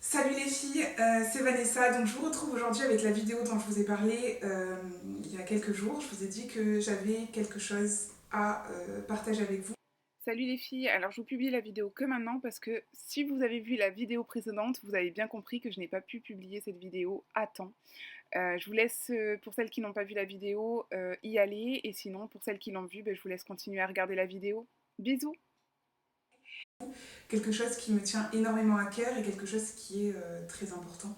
Salut les filles, c'est Vanessa. Donc je vous retrouve aujourd'hui avec la vidéo dont je vous ai parlé il y a quelques jours. Je vous ai dit que j'avais quelque chose à partager avec vous. Salut les filles, alors je vous publie la vidéo que maintenant parce que si vous avez vu la vidéo précédente, vous avez bien compris que je n'ai pas pu publier cette vidéo à temps. Je vous laisse, pour celles qui n'ont pas vu la vidéo, y aller, et sinon pour celles qui l'ont vue, je vous laisse continuer à regarder la vidéo. Bisous! Quelque chose qui me tient énormément à cœur et quelque chose qui est très important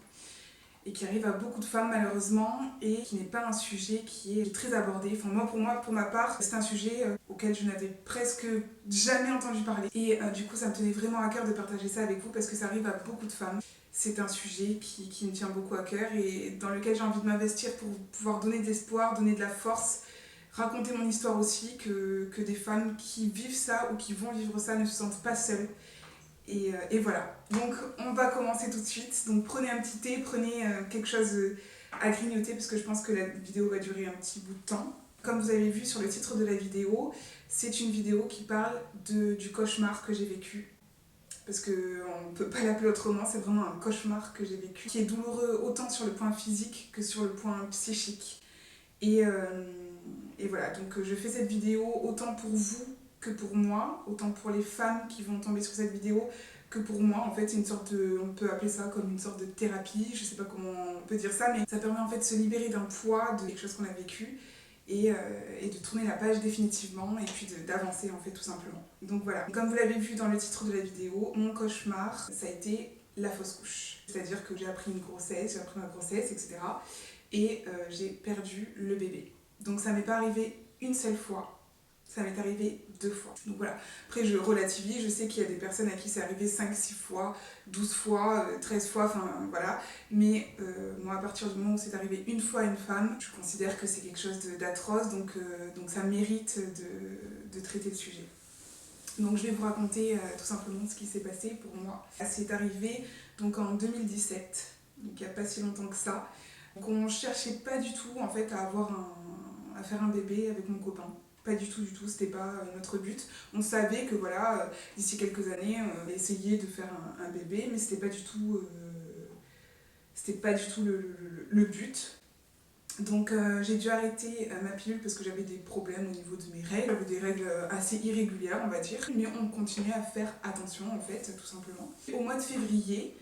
et qui arrive à beaucoup de femmes malheureusement et qui n'est pas un sujet qui est très abordé. Enfin moi, pour ma part, c'est un sujet auquel je n'avais presque jamais entendu parler. Et du coup, ça me tenait vraiment à cœur de partager ça avec vous parce que ça arrive à beaucoup de femmes. C'est un sujet qui me tient beaucoup à cœur et dans lequel j'ai envie de m'investir pour pouvoir donner de l'espoir, donner de la force, raconter mon histoire aussi, que des femmes qui vivent ça ou qui vont vivre ça ne se sentent pas seules. Et voilà. Donc on va commencer tout de suite. Donc prenez un petit thé, prenez quelque chose à grignoter parce que je pense que la vidéo va durer un petit bout de temps. Comme vous avez vu sur le titre de la vidéo, c'est une vidéo qui parle du cauchemar que j'ai vécu. Parce qu'on ne peut pas l'appeler autrement, c'est vraiment un cauchemar que j'ai vécu, qui est douloureux autant sur le point physique que sur le point psychique. Et voilà, donc je fais cette vidéo autant pour vous que pour moi, autant pour les femmes qui vont tomber sur cette vidéo que pour moi. En fait, c'est une sorte de, on peut appeler ça comme une sorte de thérapie, je sais pas comment on peut dire ça, mais ça permet en fait de se libérer d'un poids, de quelque chose qu'on a vécu et de tourner la page définitivement et puis d'avancer en fait tout simplement. Donc voilà, comme vous l'avez vu dans le titre de la vidéo, mon cauchemar, ça a été la fausse couche. C'est-à-dire que j'ai appris une grossesse, j'ai appris ma grossesse, etc. Et j'ai perdu le bébé. Donc ça m'est pas arrivé une seule fois, ça m'est arrivé 2 fois. Donc voilà, après je relativise, je sais qu'il y a des personnes à qui c'est arrivé 5, 6 fois, 12 fois, 13 fois, enfin voilà. Mais moi à partir du moment où c'est arrivé une fois à une femme, je considère que c'est quelque chose d'atroce, donc ça mérite de traiter le sujet. Donc je vais vous raconter tout simplement ce qui s'est passé pour moi. C'est arrivé donc en 2017, donc il n'y a pas si longtemps que ça. Donc on cherchait pas du tout en fait à faire un bébé avec mon copain. Pas du tout, c'était pas notre but. On savait que voilà, d'ici quelques années, on allait essayer de faire un bébé, mais c'était pas du tout le but. Donc j'ai dû arrêter ma pilule parce que j'avais des problèmes au niveau de mes règles, j'avais des règles assez irrégulières on va dire, mais on continuait à faire attention en fait tout simplement. Au mois de février,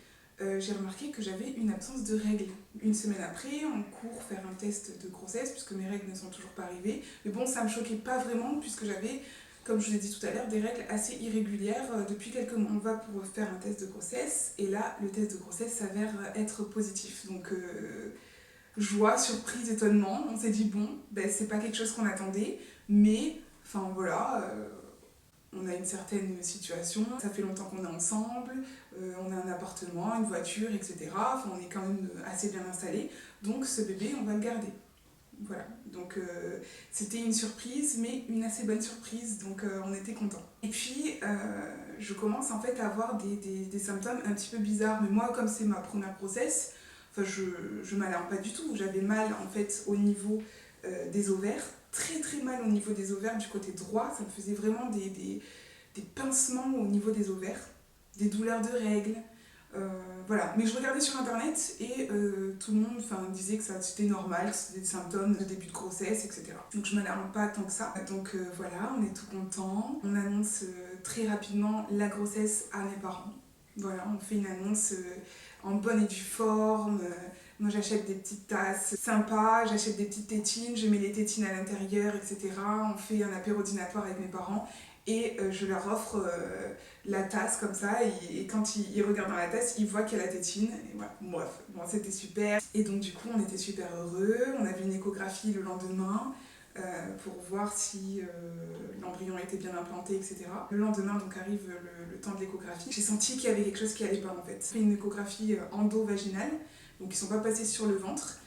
j'ai remarqué que j'avais une absence de règles. Une semaine après, on court faire un test de grossesse puisque mes règles ne sont toujours pas arrivées. Mais bon, ça me choquait pas vraiment puisque j'avais, comme je vous ai dit tout à l'heure, des règles assez irrégulières depuis quelques mois. On va pour faire un test de grossesse et là, le test de grossesse s'avère être positif. Donc joie, surprise, étonnement. On s'est dit bon, ben, c'est pas quelque chose qu'on attendait, mais enfin voilà, on a une certaine situation, ça fait longtemps qu'on est ensemble, on a un appartement, une voiture, etc. Enfin, on est quand même assez bien installés, donc ce bébé, on va le garder. Voilà, donc c'était une surprise, mais une assez bonne surprise, donc on était contents. Et puis, je commence en fait à avoir des symptômes un petit peu bizarres, mais moi, comme c'est ma première grossesse, enfin, je m'alarme pas du tout. J'avais mal en fait au niveau des ovaires, très très mal au niveau des ovaires du côté droit, ça me faisait vraiment des pincements au niveau des ovaires, des douleurs de règles. Voilà, mais je regardais sur internet et tout le monde disait que c'était normal, que c'était des symptômes de début de grossesse, etc. Donc je m'alarme pas tant que ça. Donc voilà, on est tout content. On annonce très rapidement la grossesse à mes parents. Voilà, on fait une annonce en bonne et due forme. Moi j'achète des petites tasses sympas, j'achète des petites tétines, je mets les tétines à l'intérieur, etc. On fait un apéro dînatoire avec mes parents et je leur offre la tasse comme ça et quand ils regardent dans la tasse, ils voient qu'il y a la tétine. Et voilà, bref, bon, c'était super. Et donc du coup on était super heureux, on avait une échographie le lendemain. Pour voir si l'embryon était bien implanté, etc. Le lendemain, donc arrive le temps de l'échographie. J'ai senti qu'il y avait quelque chose qui allait pas en fait. C'est une échographie endo-vaginale, donc ils sont pas passés sur le ventre.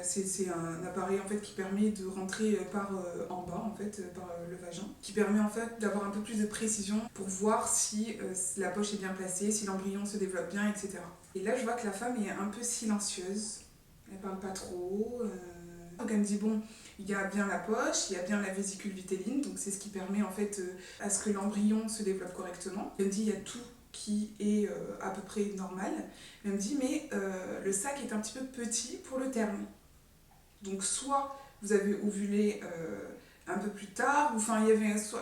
C'est un appareil en fait qui permet de rentrer par en bas en fait par le vagin, qui permet en fait d'avoir un peu plus de précision pour voir si la poche est bien placée, si l'embryon se développe bien, etc. Et là je vois que la femme est un peu silencieuse, elle parle pas trop. Donc elle me dit bon, il y a bien la poche, il y a bien la vésicule vitelline, donc c'est ce qui permet en fait à ce que l'embryon se développe correctement. Elle me dit il y a tout qui est à peu près normal. Elle me dit mais le sac est un petit peu petit pour le terme. Donc soit vous avez ovulé un peu plus tard, ou enfin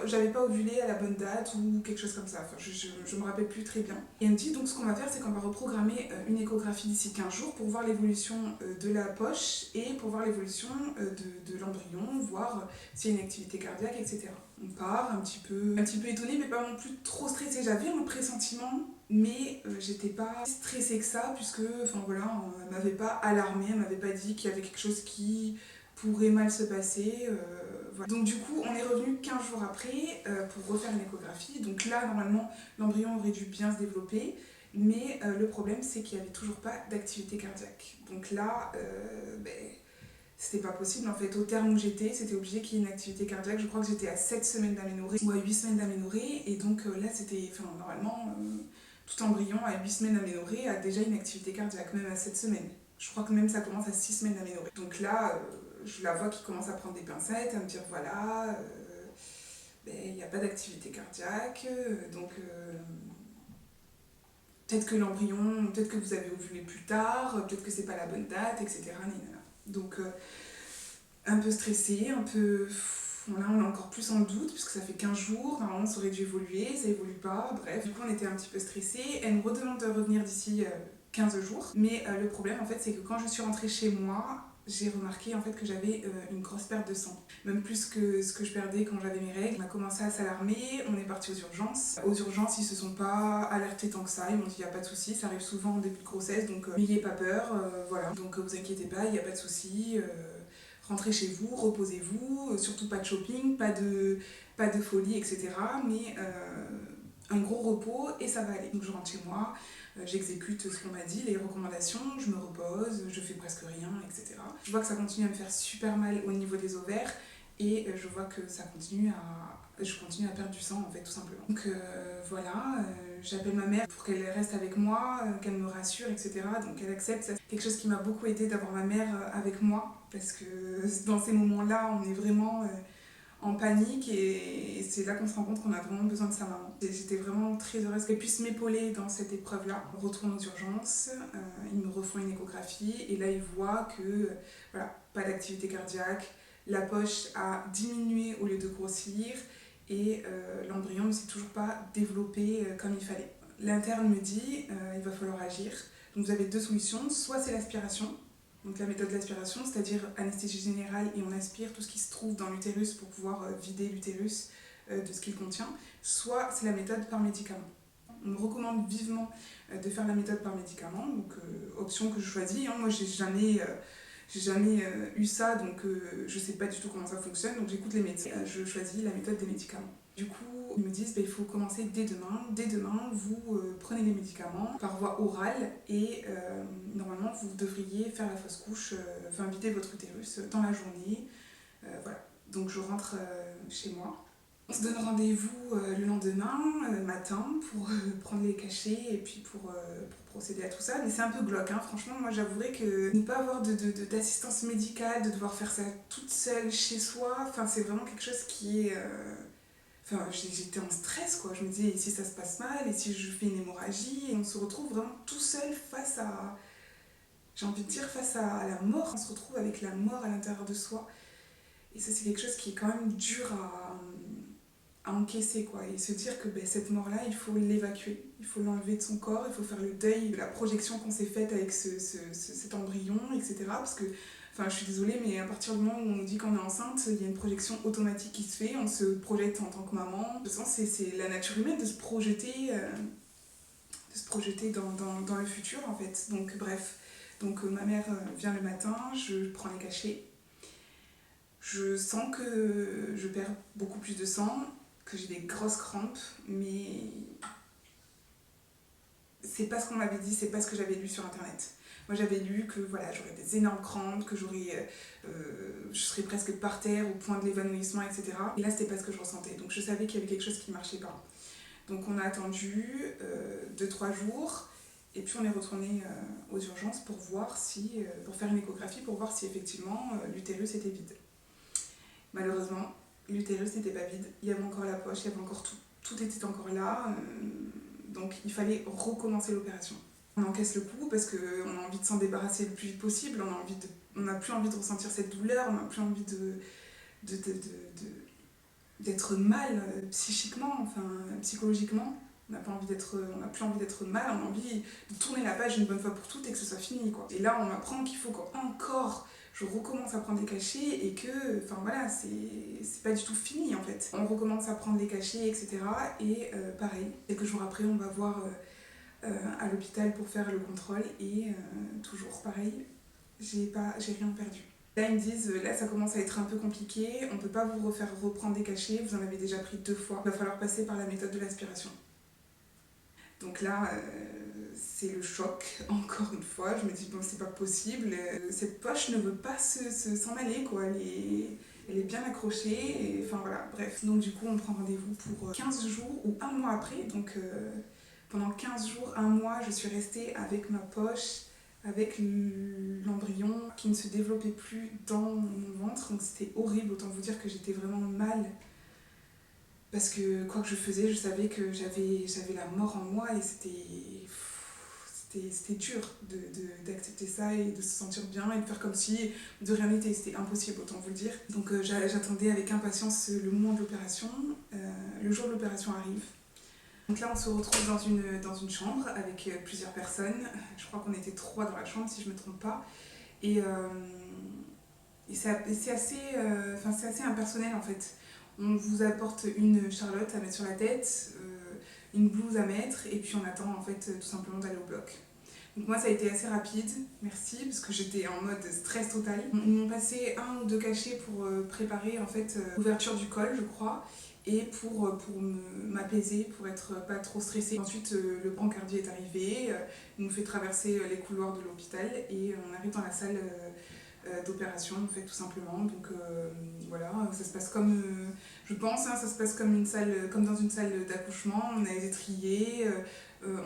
j'avais pas ovulé à la bonne date ou quelque chose comme ça, enfin je me rappelle plus très bien. Et elle me dit donc ce qu'on va faire c'est qu'on va reprogrammer une échographie d'ici 15 jours pour voir l'évolution de la poche et pour voir l'évolution de l'embryon, voir s'il y a une activité cardiaque, etc. On part un petit peu étonnée mais pas non plus trop stressée, j'avais un pressentiment mais j'étais pas stressée que ça puisque enfin voilà, elle m'avait pas alarmée, elle m'avait pas dit qu'il y avait quelque chose qui pourrait mal se passer. Voilà. Donc du coup, on est revenu 15 jours après pour refaire une échographie. Donc là, normalement, l'embryon aurait dû bien se développer, mais le problème, c'est qu'il n'y avait toujours pas d'activité cardiaque. Donc là, c'était pas possible. En fait, au terme où j'étais, c'était obligé qu'il y ait une activité cardiaque. Je crois que j'étais à 7 semaines d'aménorrhée ou à 8 semaines d'aménorrhée. Et donc là, c'était, enfin, normalement, tout embryon à 8 semaines d'aménorrhée a déjà une activité cardiaque, même à 7 semaines. Je crois que même ça commence à 6 semaines d'aménorrhée. Donc là, je la vois qui commence à prendre des pincettes, à me dire voilà, il n'y a pas d'activité cardiaque, donc peut-être que l'embryon, peut-être que vous avez ovulé plus tard, peut-être que c'est pas la bonne date, etc. Donc un peu stressée, un peu. Là, on est encore plus en doute, puisque ça fait 15 jours, normalement ça aurait dû évoluer, ça évolue pas, bref. Du coup, on était un petit peu stressés. Elle me redemande de revenir d'ici 15 jours. Mais le problème, en fait, c'est que quand je suis rentrée chez moi, j'ai remarqué en fait que j'avais une grosse perte de sang. Même plus que ce que je perdais quand j'avais mes règles. On a commencé à s'alarmer, on est parti aux urgences. Aux urgences, ils se sont pas alertés tant que ça. Ils m'ont dit il n'y a pas de souci, ça arrive souvent en début de grossesse, donc n'ayez pas peur, voilà. Donc vous inquiétez pas, il n'y a pas de souci. Rentrez chez vous, reposez-vous, surtout pas de shopping, pas de folie, etc. Mais un gros repos et ça va aller. Donc je rentre chez moi, j'exécute ce qu'on m'a dit, les recommandations, je me repose, je fais presque rien, etc. Je vois que ça continue à me faire super mal au niveau des ovaires et je vois que je continue à perdre du sang en fait tout simplement. Donc voilà, j'appelle ma mère pour qu'elle reste avec moi, qu'elle me rassure, etc. Donc elle accepte. C'est quelque chose qui m'a beaucoup aidé d'avoir ma mère avec moi parce que dans ces moments-là, on est vraiment en panique et c'est là qu'on se rend compte qu'on a vraiment besoin de sa maman. Et j'étais vraiment très heureuse qu'elle puisse m'épauler dans cette épreuve-là. On retourne aux urgences, ils me refont une échographie et là ils voient que voilà, pas d'activité cardiaque, la poche a diminué au lieu de grossir et l'embryon ne s'est toujours pas développé comme il fallait. L'interne me dit il va falloir agir. Donc vous avez deux solutions, soit c'est l'aspiration, donc la méthode de l'aspiration, c'est-à-dire anesthésie générale et on aspire tout ce qui se trouve dans l'utérus pour pouvoir vider l'utérus de ce qu'il contient, soit c'est la méthode par médicament. On me recommande vivement de faire la méthode par médicament, donc option que je choisis. Moi j'ai jamais eu ça, donc je sais pas du tout comment ça fonctionne, donc j'écoute les médecins, je choisis la méthode des médicaments. Du coup, ils me disent il faut commencer dès demain. Dès demain, vous prenez les médicaments par voie orale et normalement, vous devriez faire la fausse couche, vider votre utérus dans la journée. Voilà. Donc je rentre chez moi. On se donne rendez-vous le lendemain matin pour prendre les cachets et puis pour procéder à tout ça. Mais c'est un peu glauque, hein. Franchement, moi j'avouerais que ne pas avoir d'assistance médicale, de devoir faire ça toute seule chez soi, c'est vraiment quelque chose qui est... j'étais en stress, quoi. Je me disais, et si ça se passe mal, et si je fais une hémorragie, et on se retrouve vraiment tout seul face à... J'ai envie de dire face à la mort. On se retrouve avec la mort à l'intérieur de soi. Et ça, c'est quelque chose qui est quand même dur à encaisser, quoi. Et se dire que cette mort-là, il faut l'évacuer. Il faut l'enlever de son corps, il faut faire le deuil de la projection qu'on s'est faite avec cet embryon, etc. Parce que, je suis désolée, mais à partir du moment où on nous dit qu'on est enceinte, il y a une projection automatique qui se fait, on se projette en tant que maman. De toute façon, c'est la nature humaine de se projeter dans le futur, en fait. Donc, bref. Donc, ma mère vient le matin, je prends les cachets. Je sens que je perds beaucoup plus de sang, que j'ai des grosses crampes, mais c'est pas ce qu'on m'avait dit, c'est pas ce que j'avais lu sur internet. Moi j'avais lu que voilà, j'aurais des énormes crampes, que je serais presque par terre au point de l'évanouissement, etc. Et là c'était pas ce que je ressentais, donc je savais qu'il y avait quelque chose qui marchait pas. Donc on a attendu 2-3 jours, et puis on est retourné aux urgences pour faire une échographie, pour voir si effectivement l'utérus était vide. Malheureusement, l'utérus n'était pas vide, il y avait encore la poche, il y avait encore tout était encore là. Donc il fallait recommencer l'opération. On encaisse le coup parce qu'on a envie de s'en débarrasser le plus vite possible, on n'a plus envie de ressentir cette douleur, on n'a plus envie d'être mal psychiquement, enfin psychologiquement. On n'a plus envie d'être mal, on a envie de tourner la page une bonne fois pour toutes et que ce soit fini, quoi. Et là, on m'apprend qu'il faut qu'encore je recommence à prendre des cachets et que, enfin voilà, c'est pas du tout fini en fait. On recommence à prendre des cachets, etc. Et pareil, quelques jours après, on va voir à l'hôpital pour faire le contrôle et toujours pareil, j'ai rien perdu. Là, ils me disent, là, ça commence à être un peu compliqué, on peut pas vous refaire reprendre des cachets, vous en avez déjà pris 2 fois, il va falloir passer par la méthode de l'aspiration. Donc là, c'est le choc, encore une fois, je me dis, bon, c'est pas possible, cette poche ne veut pas s'en aller, quoi, elle est bien accrochée, et enfin voilà, bref. Donc du coup, on prend rendez-vous pour 15 jours ou un mois après, donc pendant 15 jours, un mois, je suis restée avec ma poche, avec l'embryon qui ne se développait plus dans mon ventre, donc c'était horrible, autant vous dire que j'étais vraiment mal. Parce que quoi que je faisais, je savais que j'avais la mort en moi et c'était dur d'accepter ça et de se sentir bien et de faire comme si de rien n'était. C'était impossible, autant vous le dire. Donc j'attendais avec impatience le moment de l'opération. Le jour de l'opération arrive. Donc là, on se retrouve dans une chambre avec plusieurs personnes. Je crois qu'on était 3 dans la chambre, si je ne me trompe pas. Et c'est assez impersonnel, en fait. On vous apporte une charlotte à mettre sur la tête, une blouse à mettre, et puis on attend, en fait, tout simplement d'aller au bloc. Donc moi, ça a été assez rapide, merci, parce que j'étais en mode stress total. Ils m'ont passé 1 ou 2 cachets pour préparer, en fait, l'ouverture du col, je crois, et pour m'apaiser, pour être pas trop stressée. Ensuite, le brancardier est arrivé, il nous fait traverser les couloirs de l'hôpital et on arrive dans la salle d'opération, en fait, tout simplement. Donc voilà, ça se passe comme, je pense, ça se passe comme dans une salle d'accouchement. On a les étriers,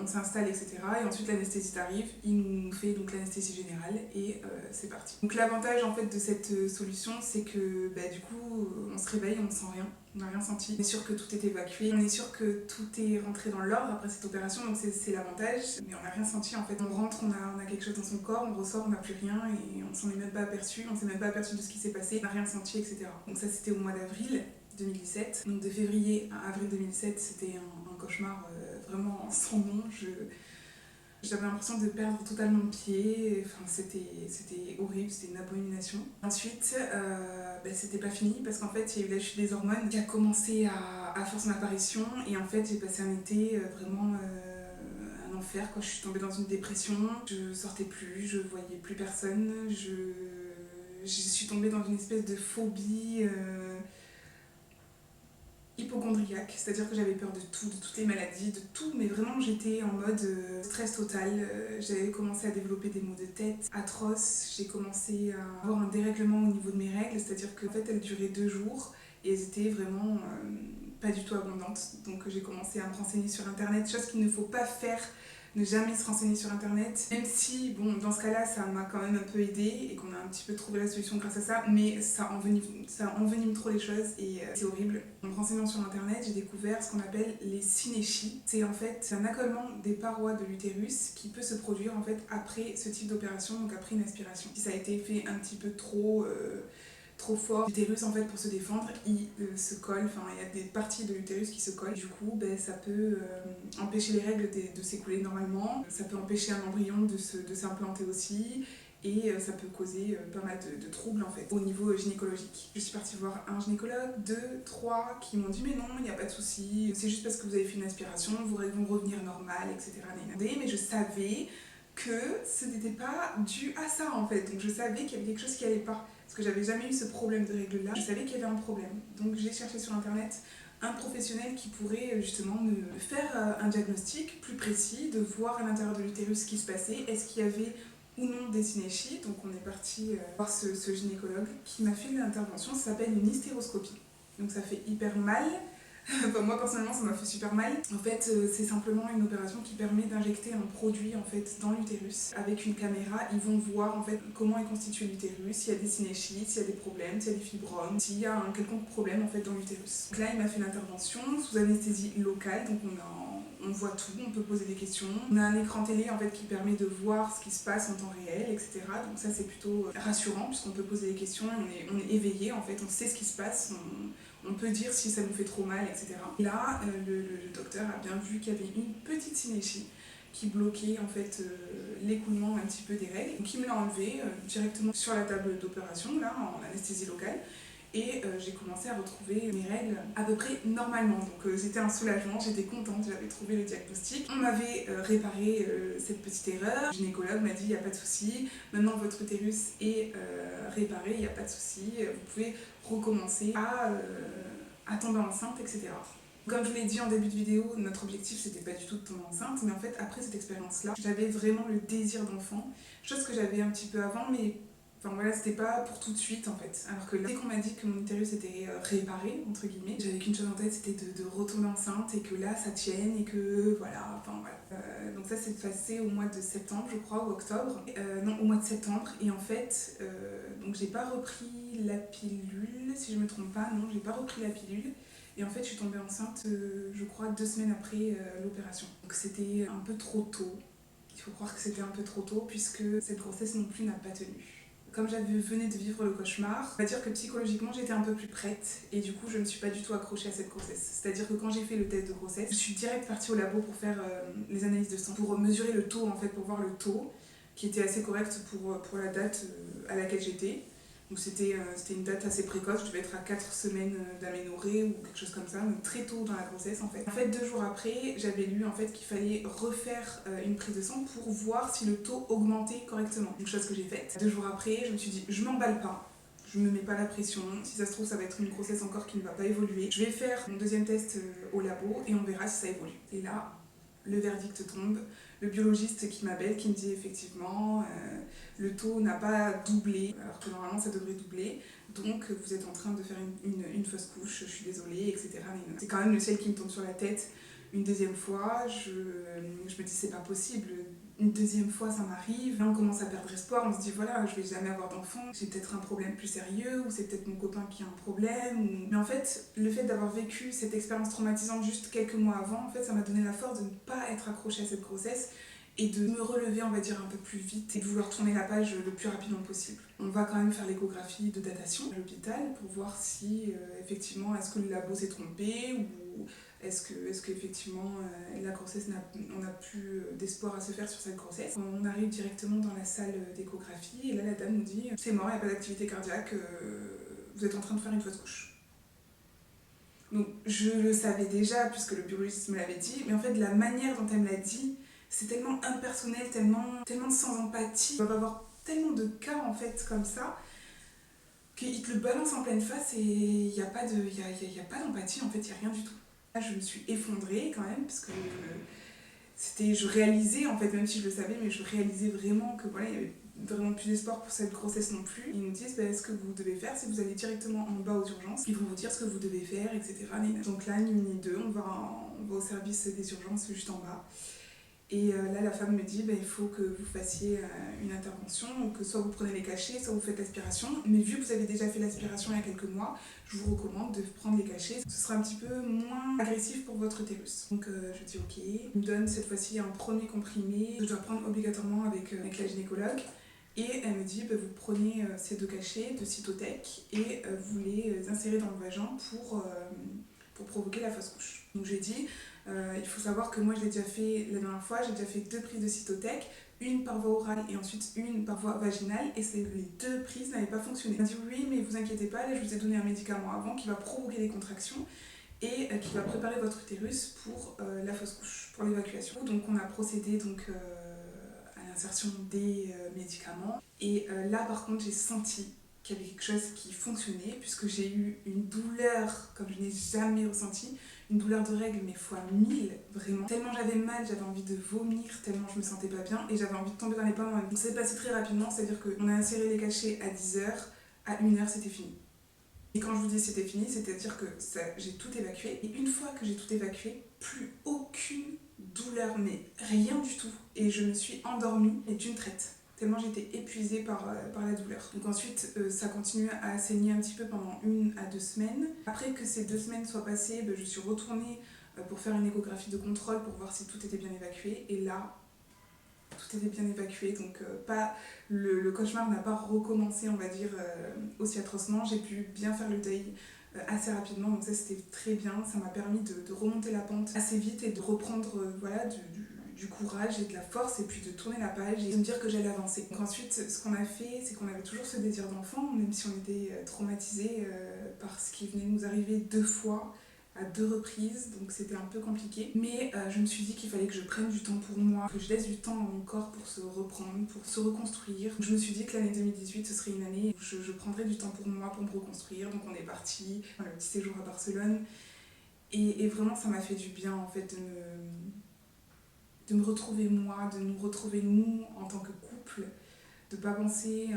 on s'installe, etc. Et ensuite l'anesthésiste arrive, il nous fait donc l'anesthésie générale et c'est parti. Donc l'avantage en fait de cette solution, c'est que du coup on se réveille, on ne sent rien, on n'a rien senti. On est sûr que tout est évacué, on est sûr que tout est rentré dans l'ordre après cette opération, donc c'est l'avantage. Mais on n'a rien senti en fait. On rentre, on a quelque chose dans son corps, on ressort, on n'a plus rien et on s'en est même pas aperçu, on s'est même pas aperçu de ce qui s'est passé, on n'a rien senti, etc. Donc ça c'était au mois d'avril 2017. Donc de février à avril 2007, c'était un cauchemar vraiment sans nom. J'avais l'impression de perdre totalement pied, enfin, c'était horrible, c'était une abomination. Ensuite, c'était pas fini parce qu'en fait il y a eu la chute des hormones qui a commencé à faire son apparition et en fait j'ai passé un été vraiment un enfer, quoi. Je suis tombée dans une dépression, je sortais plus, je voyais plus personne, je suis tombée dans une espèce de phobie hypochondriaque, c'est-à-dire que j'avais peur de tout, de toutes les maladies, de tout, mais vraiment j'étais en mode stress total. J'avais commencé à développer des maux de tête atroces, j'ai commencé à avoir un dérèglement au niveau de mes règles, c'est-à-dire qu'en fait elles duraient 2 jours et elles étaient vraiment pas du tout abondantes. Donc j'ai commencé à me renseigner sur internet, chose qu'il ne faut pas faire, ne jamais se renseigner sur internet, même si bon dans ce cas-là ça m'a quand même un peu aidé et qu'on a un petit peu trouvé la solution grâce à ça, mais ça envenime trop les choses et c'est horrible. En me renseignant sur internet, j'ai découvert ce qu'on appelle les synéchies. C'est en fait un accolement des parois de l'utérus qui peut se produire en fait après ce type d'opération, donc après une aspiration. Si ça a été fait un petit peu trop fort, l'utérus en fait pour se défendre il se colle, enfin il y a des parties de l'utérus qui se collent, du coup ça peut empêcher les règles de s'écouler normalement, ça peut empêcher un embryon de s'implanter aussi et ça peut causer pas mal de troubles en fait au niveau gynécologique. Je suis partie voir un gynécologue, 2, 3 qui m'ont dit mais non, il n'y a pas de souci, c'est juste parce que vous avez fait une aspiration, vos règles vont revenir normales, etc. Mais je savais que ce n'était pas dû à ça en fait, donc je savais qu'il y avait quelque chose qui allait pas. Parce que j'avais jamais eu ce problème de règles là, je savais qu'il y avait un problème. Donc j'ai cherché sur internet un professionnel qui pourrait justement me faire un diagnostic plus précis, de voir à l'intérieur de l'utérus ce qui se passait, est-ce qu'il y avait ou non des synéchies. Donc on est parti voir ce gynécologue qui m'a fait l'intervention, ça s'appelle une hystéroscopie. Donc ça fait hyper mal. Enfin, moi personnellement ça m'a fait super mal. En fait c'est simplement une opération qui permet d'injecter un produit en fait dans l'utérus. Avec une caméra ils vont voir en fait comment est constitué l'utérus, s'il y a des synéchies, s'il y a des problèmes, s'il y a des fibromes, s'il y a un quelconque problème en fait dans l'utérus. Donc là il m'a fait l'intervention sous anesthésie locale, donc on voit tout, on peut poser des questions. On a un écran télé en fait qui permet de voir ce qui se passe en temps réel, etc. Donc ça c'est plutôt rassurant puisqu'on peut poser des questions, on est éveillé en fait, on sait ce qui se passe, on peut dire si ça nous fait trop mal, etc. Et là, le docteur a bien vu qu'il y avait une petite synéchie qui bloquait en fait l'écoulement un petit peu des règles. Donc il me l'a enlevé directement sur la table d'opération, là, en anesthésie locale. Et j'ai commencé à retrouver mes règles à peu près normalement. Donc c'était un soulagement, j'étais contente, j'avais trouvé le diagnostic. On m'avait réparé cette petite erreur. Le gynécologue m'a dit il n'y a pas de souci, maintenant votre utérus est réparé, il n'y a pas de souci, vous pouvez recommencer à tomber enceinte, etc. Comme je vous l'ai dit en début de vidéo, notre objectif c'était pas du tout de tomber enceinte, mais en fait après cette expérience-là, j'avais vraiment le désir d'enfant, chose que j'avais un petit peu avant, mais enfin voilà, c'était pas pour tout de suite en fait. Alors que là, dès qu'on m'a dit que mon utérus était réparé, entre guillemets, j'avais qu'une chose en tête, c'était de retomber enceinte et que là ça tienne et que voilà, enfin voilà. Donc ça s'est passé au mois de septembre, je crois, ou octobre. Non, au mois de septembre. Et en fait, donc j'ai pas repris la pilule, si je me trompe pas, non, j'ai pas repris la pilule. Et en fait, je suis tombée enceinte, je crois, 2 semaines après l'opération. Donc c'était un peu trop tôt. Il faut croire que c'était un peu trop tôt puisque cette grossesse non plus n'a pas tenu. Comme venais de vivre le cauchemar, on va dire que psychologiquement j'étais un peu plus prête et du coup je ne me suis pas du tout accrochée à cette grossesse. C'est-à-dire que quand j'ai fait le test de grossesse, je suis direct partie au labo pour faire les analyses de sang, pour mesurer le taux en fait, pour voir le taux qui était assez correct pour la date à laquelle j'étais. Donc c'était une date assez précoce, je devais être à 4 semaines d'aménorrhée ou quelque chose comme ça, donc très tôt dans la grossesse en fait. En fait 2 jours après, j'avais lu en fait qu'il fallait refaire une prise de sang pour voir si le taux augmentait correctement. Une chose que j'ai faite. 2 jours après, je me suis dit je m'emballe pas. Je me mets pas la pression, si ça se trouve ça va être une grossesse encore qui ne va pas évoluer. Je vais faire mon deuxième test au labo et on verra si ça évolue. Et là, le verdict tombe, le biologiste qui m'appelle, qui me dit effectivement le taux n'a pas doublé, alors que normalement ça devrait doubler, donc vous êtes en train de faire une fausse couche, je suis désolée, etc. Mais c'est quand même le ciel qui me tombe sur la tête une deuxième fois, je me dis c'est pas possible. Une deuxième fois ça m'arrive, là on commence à perdre espoir, on se dit voilà je vais jamais avoir d'enfant, j'ai peut-être un problème plus sérieux ou c'est peut-être mon copain qui a un problème. Mais en fait le fait d'avoir vécu cette expérience traumatisante juste quelques mois avant, en fait ça m'a donné la force de ne pas être accrochée à cette grossesse et de me relever on va dire un peu plus vite et de vouloir tourner la page le plus rapidement possible. On va quand même faire l'échographie de datation à l'hôpital pour voir si effectivement est-ce que le labo s'est trompé ou est-ce qu'effectivement la grossesse, on n'a plus d'espoir à se faire sur cette grossesse. On arrive directement dans la salle d'échographie et là la dame nous dit c'est mort, il n'y a pas d'activité cardiaque, vous êtes en train de faire une fausse couche. Donc je le savais déjà puisque le biologiste me l'avait dit, mais en fait la manière dont elle me l'a dit, c'est tellement impersonnel, tellement sans empathie. On va avoir tellement de cas en fait comme ça qu'il te le balance en pleine face et il n'y a pas d'empathie, en fait il n'y a rien du tout. Là, je me suis effondrée quand même parce que je réalisais en fait, même si je le savais, mais je réalisais vraiment que voilà, il n'y avait vraiment plus d'espoir pour cette grossesse non plus. Ils nous disent ce que vous devez faire, c'est que vous allez directement en bas aux urgences, ils vont vous dire ce que vous devez faire, etc. Donc là, ni une ni deux, on va au service des urgences juste en bas. Et là, la femme me dit il faut que vous fassiez une intervention, que soit vous prenez les cachets, soit vous faites l'aspiration. Mais vu que vous avez déjà fait l'aspiration il y a quelques mois, je vous recommande de prendre les cachets. Ce sera un petit peu moins agressif pour votre utérus. Donc je dis ok. Il me donne cette fois-ci un premier comprimé que je dois prendre obligatoirement avec la gynécologue. Et elle me dit vous prenez ces 2 cachets de Cytotec et vous les insérez dans le vagin pour provoquer la fausse couche. Donc j'ai dit il faut savoir que moi je l'ai déjà fait la dernière fois, j'ai déjà fait 2 prises de Cytotec, une par voie orale et ensuite une par voie vaginale et les 2 prises n'avaient pas fonctionné. Elle m'a dit oui mais vous inquiétez pas, là je vous ai donné un médicament avant qui va provoquer des contractions et qui va préparer votre utérus pour la fausse couche, pour l'évacuation. Donc on a procédé à l'insertion des médicaments et là par contre j'ai senti qu'il y avait quelque chose qui fonctionnait puisque j'ai eu une douleur comme je n'ai jamais ressenti. Une douleur de règles, mais fois 1000, vraiment. Tellement j'avais mal, j'avais envie de vomir, tellement je me sentais pas bien et j'avais envie de tomber dans les pommes. Donc c'est passé très rapidement, c'est-à-dire qu'on a inséré les cachets à 10h, à 1h c'était fini. Et quand je vous dis c'était fini, c'est-à-dire que j'ai tout évacué. Et une fois que j'ai tout évacué, plus aucune douleur, mais rien du tout. Et je me suis endormie, et d'une traite. Tellement j'étais épuisée par la douleur. Donc ensuite, ça continue à saigner un petit peu pendant 1 à 2 semaines. Après que ces 2 semaines soient passées, je suis retournée pour faire une échographie de contrôle pour voir si tout était bien évacué. Et là, tout était bien évacué, donc pas, le cauchemar n'a pas recommencé, on va dire, aussi atrocement. J'ai pu bien faire le deuil assez rapidement, donc ça c'était très bien. Ça m'a permis de remonter la pente assez vite et de reprendre voilà, du courage et de la force, et puis de tourner la page et de me dire que j'allais avancer. Donc ensuite, ce qu'on a fait, c'est qu'on avait toujours ce désir d'enfant, même si on était traumatisés par ce qui venait de nous arriver 2 fois, à 2 reprises, donc c'était un peu compliqué. Mais je me suis dit qu'il fallait que je prenne du temps pour moi, que je laisse du temps à mon corps pour se reprendre, pour se reconstruire. Je me suis dit que l'année 2018, ce serait une année où je prendrais du temps pour moi, pour me reconstruire. Donc on est parti, le petit séjour à Barcelone. Et vraiment, ça m'a fait du bien, en fait, de me retrouver moi, de nous retrouver nous en tant que couple, de pas penser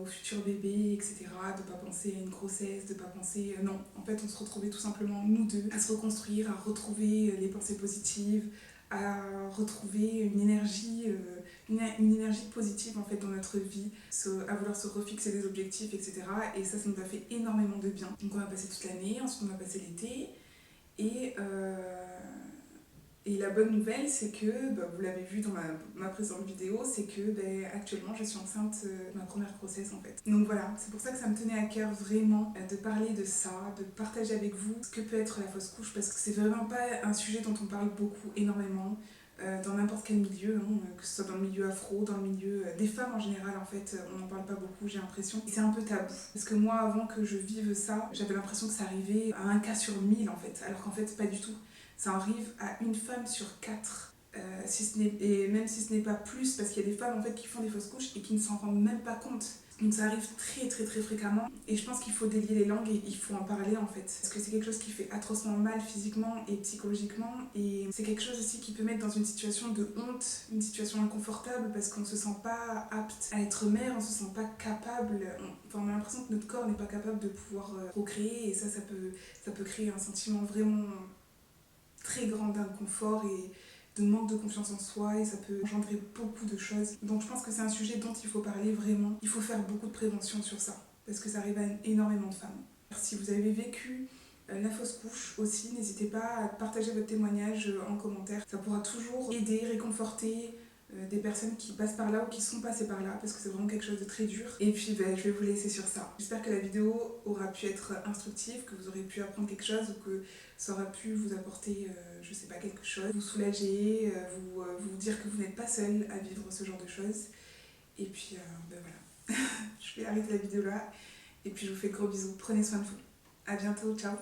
au futur bébé, etc., de pas penser à une grossesse, de pas penser... non, en fait, on se retrouvait tout simplement, nous deux, à se reconstruire, à retrouver les pensées positives, à retrouver une énergie positive, en fait, dans notre vie, à vouloir se refixer des objectifs, etc. Et ça nous a fait énormément de bien. Donc on a passé toute l'année, ensuite on a passé l'été, et... Et la bonne nouvelle, c'est que, vous l'avez vu dans ma précédente vidéo, c'est que actuellement je suis enceinte de ma première grossesse en fait. Donc voilà, c'est pour ça que ça me tenait à cœur vraiment de parler de ça, de partager avec vous ce que peut être la fausse couche, parce que c'est vraiment pas un sujet dont on parle beaucoup, énormément, dans n'importe quel milieu, hein, que ce soit dans le milieu afro, dans le milieu des femmes en général en fait, on n'en parle pas beaucoup, j'ai l'impression. Et c'est un peu tabou. Parce que moi, avant que je vive ça, j'avais l'impression que ça arrivait à 1 cas sur 1000 en fait, alors qu'en fait pas du tout. Ça arrive à une femme sur 4, et même si ce n'est pas plus, parce qu'il y a des femmes en fait qui font des fausses couches et qui ne s'en rendent même pas compte. Donc ça arrive très très très fréquemment, et je pense qu'il faut délier les langues et il faut en parler en fait. Parce que c'est quelque chose qui fait atrocement mal physiquement et psychologiquement, et c'est quelque chose aussi qui peut mettre dans une situation de honte, une situation inconfortable, parce qu'on ne se sent pas apte à être mère, on ne se sent pas capable, on a l'impression que notre corps n'est pas capable de pouvoir procréer, et ça peut créer un sentiment vraiment très grand d'inconfort et de manque de confiance en soi, et ça peut engendrer beaucoup de choses. Donc je pense que c'est un sujet dont il faut parler vraiment. Il faut faire beaucoup de prévention sur ça, parce que ça arrive à énormément de femmes. Si vous avez vécu la fausse couche aussi, n'hésitez pas à partager votre témoignage en commentaire. Ça pourra toujours aider, réconforter des personnes qui passent par là ou qui sont passées par là, parce que c'est vraiment quelque chose de très dur. Et puis je vais vous laisser sur ça. J'espère que la vidéo aura pu être instructive, que vous aurez pu apprendre quelque chose, ou que ça aura pu vous apporter, je sais pas, quelque chose, vous soulager, vous dire que vous n'êtes pas seul à vivre ce genre de choses. Et puis voilà, je vais arrêter la vidéo là, et puis je vous fais de gros bisous, prenez soin de vous. À bientôt, ciao.